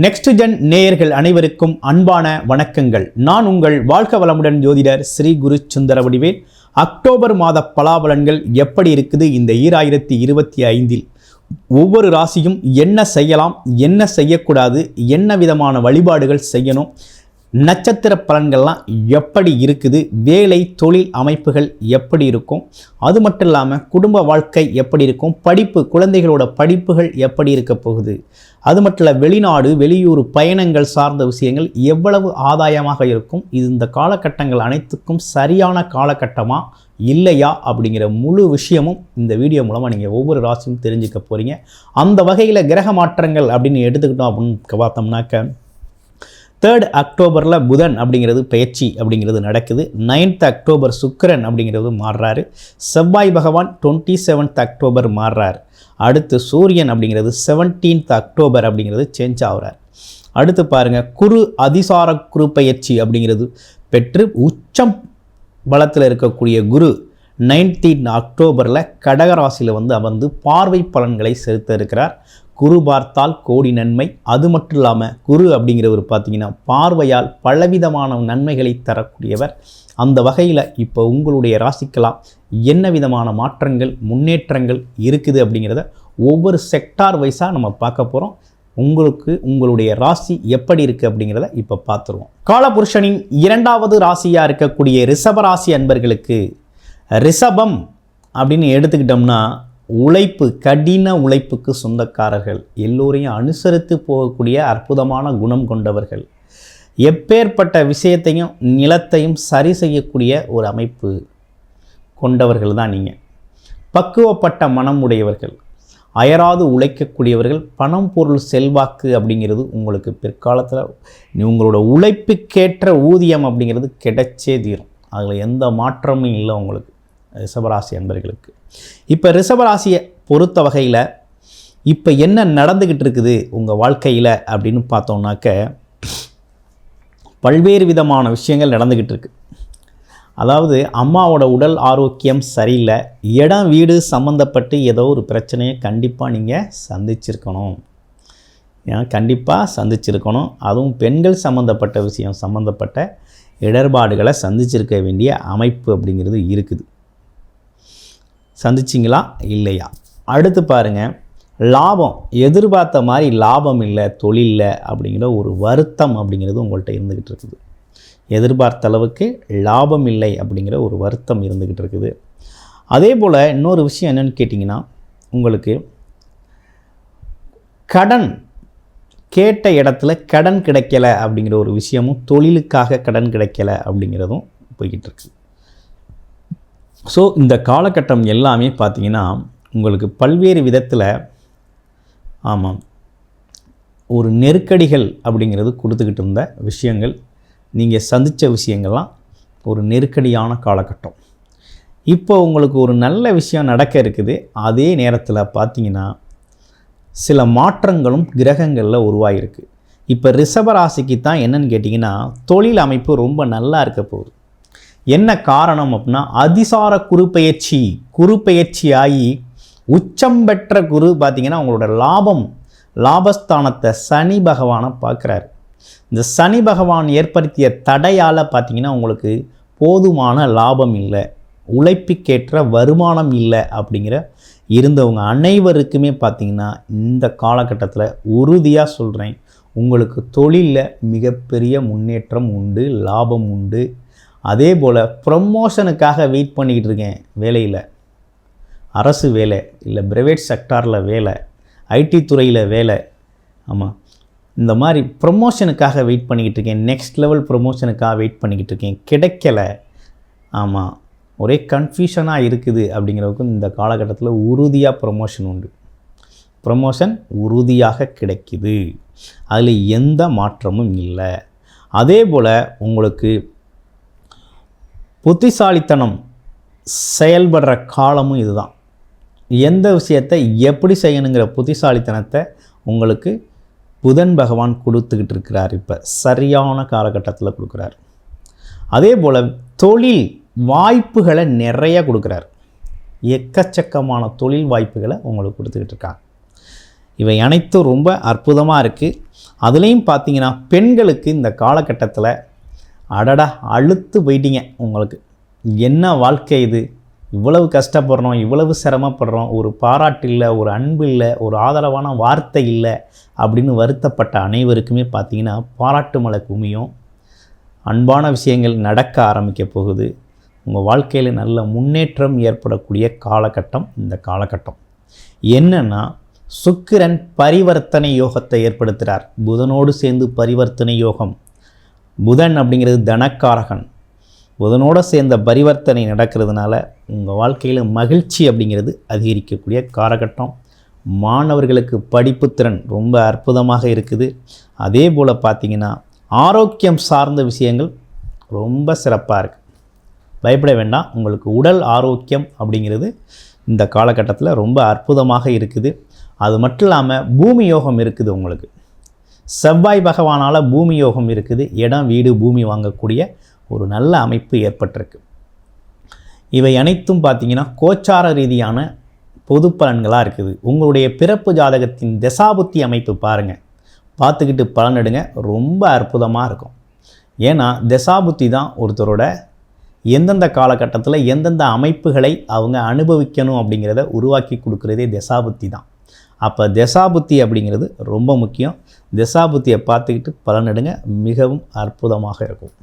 Next gen நேயர்கள் அனைவருக்கும் அன்பான வணக்கங்கள். நான் உங்கள் வாழ்க வளமுடன் ஜோதிடர் ஸ்ரீ குரு சுந்தரவடிவேல். அக்டோபர் மாத பலாபலன்கள் எப்படி இருக்குது இந்த 2025 ஒவ்வொரு ராசியும் என்ன செய்யலாம், என்ன செய்யக்கூடாது, என்ன விதமான வழிபாடுகள் செய்யணும், நட்சத்திர பலன்கள்லாம் எப்படி இருக்குது, வேலை தொழில் அமைப்புகள் எப்படி இருக்கும், அது மட்டும் இல்லாமல் குடும்ப வாழ்க்கை எப்படி இருக்கும், படிப்பு குழந்தைகளோட படிப்புகள் எப்படி இருக்க போகுது, அது மட்டும் இல்லை வெளிநாடு வெளியூர் பயணங்கள் சார்ந்த விஷயங்கள் எவ்வளவு ஆதாயமாக இருக்கும், இது இந்த காலகட்டங்கள் அனைத்துக்கும் சரியான காலகட்டமா இல்லையா அப்படிங்கிற முழு விஷயமும் இந்த வீடியோ மூலமாக நீங்கள் ஒவ்வொரு ராசியும் தெரிஞ்சுக்க போகிறீங்க. அந்த வகையில் கிரக மாற்றங்கள் அப்படின்னு எடுத்துக்கிட்டோம் அப்படின்னு பார்த்தோம்னாக்க 3rd அக்டோபரில் புதன் அப்படிங்கிறது பெயர்ச்சி அப்படிங்கிறது நடக்குது. 9th அக்டோபர் சுக்கிரன் அப்படிங்கிறது மாறுறாரு. செவ்வாய் பகவான் 27th அக்டோபர் மாறுறார். அடுத்து சூரியன் அப்படிங்கிறது 17th அக்டோபர் அப்படிங்கிறது சேஞ்ச் ஆகிறார். அடுத்து பாருங்கள், குரு அதிசார குரு பெயர்ச்சி அப்படிங்கிறது பெற்று உச்சம் பலத்தில் இருக்கக்கூடிய குரு 19th அக்டோபரில் கடகராசியில் அமர்ந்து பார்வை பலன்களை செலுத்த இருக்கிறார். குரு பார்த்தால் கோடி நன்மை. அது மட்டும் இல்லாமல் குரு அப்படிங்கிறவர் பார்த்தீங்கன்னா பார்வையால் பலவிதமான நன்மைகளை தரக்கூடியவர். அந்த வகையில் இப்போ உங்களுடைய ராசிக்கெல்லாம் என்ன விதமான மாற்றங்கள் முன்னேற்றங்கள் இருக்குது அப்படிங்கிறத ஒவ்வொரு செக்டார் வைஸாக நம்ம பார்க்க போகிறோம். உங்களுடைய ராசி எப்படி இருக்குது அப்படிங்கிறத இப்போ பார்த்துருவோம். காலபுருஷனின் 2வது ராசியாக இருக்கக்கூடிய ரிஷபராசி அன்பர்களுக்கு, ரிஷபம் அப்படின்னு எடுத்துக்கிட்டோம்னா உழைப்பு, கடின உழைப்புக்கு சொந்தக்காரர்கள், எல்லோரையும் அனுசரித்து போகக்கூடிய அற்புதமான குணம் கொண்டவர்கள், எப்பேற்பட்ட விஷயத்தையும் நிலத்தையும் சரி செய்யக்கூடிய ஒரு அமைப்பு கொண்டவர்கள் தான் நீங்கள். பக்குவப்பட்ட மனம் உடையவர்கள், அயராது உழைக்கக்கூடியவர்கள், பணம் பொருள் செல்வாக்கு அப்படிங்கிறது உங்களுக்கு பிற்காலத்தில் உங்களோட உழைப்புக்கேற்ற ஊதியம் அப்படிங்கிறது கிடைச்சே தீரும். அதில் எந்த மாற்றமும் இல்லை உங்களுக்கு ரிஷபராசி அன்பர்களுக்கு. இப்போ ரிஷபராசியை பொறுத்த வகையில் இப்போ என்ன நடந்துக்கிட்டு இருக்குது உங்கள் வாழ்க்கையில் அப்படின்னு பார்த்தோம்னாக்க பல்வேறு விதமான விஷயங்கள் நடந்துக்கிட்டு இருக்கு. அதாவது அம்மாவோட உடல் ஆரோக்கியம் சரியில்லை, இடம் வீடு சம்மந்தப்பட்டு ஏதோ ஒரு பிரச்சனையை கண்டிப்பாக நீங்கள் சந்திச்சிருக்கணும். கண்டிப்பாக சந்திச்சிருக்கணும். அதுவும் பெண்கள் சம்மந்தப்பட்ட விஷயம் சம்மந்தப்பட்ட இடர்பாடுகளை சந்திச்சிருக்க வேண்டிய அமைப்பு அப்படிங்கிறது இருக்குது. சந்திச்சிங்களா இல்லையா? அடுத்து பாருங்கள், லாபம் எதிர்பார்த்த மாதிரி லாபம் இல்லை தொழிலில் அப்படிங்கிற ஒரு வருத்தம் அப்படிங்கிறது உங்கள்கிட்ட இருந்துக்கிட்டு இருக்குது. எதிர்பார்த்த அளவுக்கு லாபம் இல்லை அப்படிங்கிற ஒரு வருத்தம் இருந்துக்கிட்டு இருக்குது. அதே போல் இன்னொரு விஷயம் என்னென்னு கேட்டிங்கன்னா, உங்களுக்கு கடன் கேட்ட இடத்துல கடன் கிடைக்கலை அப்படிங்கிற ஒரு விஷயமும், தொழிலுக்காக கடன் கிடைக்கலை அப்படிங்கிறதும் போய்கிட்டு இருக்குது. ஸோ இந்த காலகட்டம் எல்லாமே பார்த்திங்கன்னா உங்களுக்கு பல்வேறு விதத்தில் ஒரு நெருக்கடிகள் அப்படிங்கிறது கொடுத்துக்கிட்டு இருந்த விஷயங்கள், நீங்கள் சந்தித்த விஷயங்கள்லாம் ஒரு நெருக்கடியான காலகட்டம். இப்போ உங்களுக்கு ஒரு நல்ல விஷயம் நடக்க இருக்குது. அதே நேரத்தில் பார்த்திங்கன்னா சில மாற்றங்களும் கிரகங்களில் உருவாகிருக்கு. இப்போ ரிஷபராசிக்கு தான் என்னென்னு கேட்டிங்கன்னா தொழில் அமைப்பு ரொம்ப நல்லா இருக்க போகுது. என்ன காரணம் அப்படின்னா அதிசார குரு பெயர்ச்சி ஆகி உச்சம் பெற்ற குரு பார்த்திங்கன்னா உங்களோட லாபஸ்தானத்தை சனி பகவானை பார்க்குறாரு. இந்த சனி பகவான் ஏற்படுத்திய தடையால் பார்த்திங்கன்னா உங்களுக்கு போதுமான லாபம் இல்லை, உழைப்புக்கேற்ற வருமானம் இல்லை அப்படிங்கிற இருந்தவங்க அனைவருக்குமே பார்த்திங்கன்னா இந்த காலகட்டத்தில் உறுதியாக சொல்கிறேன், உங்களுக்கு தொழிலில் மிகப்பெரிய முன்னேற்றம் உண்டு, லாபம் உண்டு. அதே போல் ப்ரமோஷனுக்காக வெயிட் பண்ணிக்கிட்டு இருக்கேன், வேலையில் அரசு வேலை இல்லை ப்ரைவேட் செக்டாரில் வேலை, ஐடி துறையில் வேலை, இந்த மாதிரி ப்ரமோஷனுக்காக வெயிட் பண்ணிக்கிட்டு இருக்கேன், நெக்ஸ்ட் லெவல் ப்ரமோஷனுக்காக வெயிட் பண்ணிக்கிட்டு இருக்கேன், கிடைக்கலை, ஒரே கன்ஃபியூஷனாக இருக்குது அப்படிங்கிறதுக்கும் இந்த காலகட்டத்தில் உறுதியாக ப்ரமோஷன் உண்டு. ப்ரமோஷன் உறுதியாக கிடைக்குது, அதில் எந்த மாற்றமும் இல்லை. அதே போல் உங்களுக்கு புத்திசாலித்தனம் செயல்படுற காலமும் இதுதான். எந்த விஷயத்தை எப்படி செய்யணுங்கிற புத்திசாலித்தனத்தை உங்களுக்கு புதன் பகவான் கொடுத்துக்கிட்டு இருக்கிறார். இப்போ சரியான காலகட்டத்தில் கொடுக்குறார். அதே போல் தொழில் வாய்ப்புகளை நிறைய கொடுக்குறார். எக்கச்சக்கமான தொழில் வாய்ப்புகளை உங்களுக்கு கொடுத்துக்கிட்டு இருக்காங்க. இவை அனைத்தும் ரொம்ப அற்புதமாக இருக்குது. அதுலேயும் பார்த்தீங்கன்னா பெண்களுக்கு இந்த காலகட்டத்தில் அடடா அழுத்து போயிட்டீங்க. உங்களுக்கு என்ன வாழ்க்கை இது, இவ்வளவு கஷ்டப்படுறோம், இவ்வளவு சிரமப்படுறோம், ஒரு பாராட்டு இல்லை, ஒரு அன்பு இல்லை, ஒரு ஆதரவான வார்த்தை இல்லை அப்படின்னு வருத்தப்பட்ட அனைவருக்குமே பார்த்திங்கன்னா பாராட்டு மழை குமியும். அன்பான விஷயங்கள் நடக்க ஆரம்பிக்க போகுது. உங்கள் வாழ்க்கையில் நல்ல முன்னேற்றம் ஏற்படக்கூடிய காலகட்டம் இந்த காலகட்டம். என்னென்னா சுக்கிரன் பரிவர்த்தனை யோகத்தை ஏற்படுத்துகிறார். புதனோடு சேர்ந்து பரிவர்த்தனை யோகம். புதன் அப்படிங்கிறது தனக்காரகன். புதனோடு சேர்ந்த பரிவர்த்தனை நடக்கிறதுனால உங்கள் வாழ்க்கையில் மகிழ்ச்சி அப்படிங்கிறது அதிகரிக்கக்கூடிய காலகட்டம். மாணவர்களுக்கு படிப்பு திறன் ரொம்ப அற்புதமாக இருக்குது. அதே போல் பார்த்திங்கன்னா ஆரோக்கியம் சார்ந்த விஷயங்கள் ரொம்ப சிறப்பாக இருக்குது. பயப்பட வேண்டாம். உங்களுக்கு உடல் ஆரோக்கியம் அப்படிங்கிறது இந்த காலகட்டத்தில் ரொம்ப அற்புதமாக இருக்குது. அது மட்டும் இல்லாமல் பூமி யோகம் இருக்குது. உங்களுக்கு செவ்வாய் பகவானால் பூமி யோகம் இருக்குது. இடம் வீடு பூமி வாங்கக்கூடிய ஒரு நல்ல அமைப்பு ஏற்பட்டிருக்கு. இவை அனைத்தும் பார்த்திங்கன்னா கோச்சார ரீதியான பொது பலன்களாக இருக்குது. உங்களுடைய பிறப்பு ஜாதகத்தின் தசாபுத்தி அமைப்பு பாருங்கள், பார்த்துக்கிட்டு பலனெடுங்க. ரொம்ப அற்புதமாக இருக்கும். ஏன்னா தசாபுத்தி தான் ஒருத்தரோட எந்தெந்த காலகட்டத்தில் எந்தெந்த அமைப்புகளை அவங்க அனுபவிக்கணும் அப்படிங்கிறத உருவாக்கி கொடுக்குறதே தசாபுத்தி தான். அப்போ தசாபுத்தி அப்படிங்கிறது ரொம்ப முக்கியம். தசாபுத்தியை பார்த்துக்கிட்டு பலனெடுங்க, மிகவும் அற்புதமாக இருக்கும்.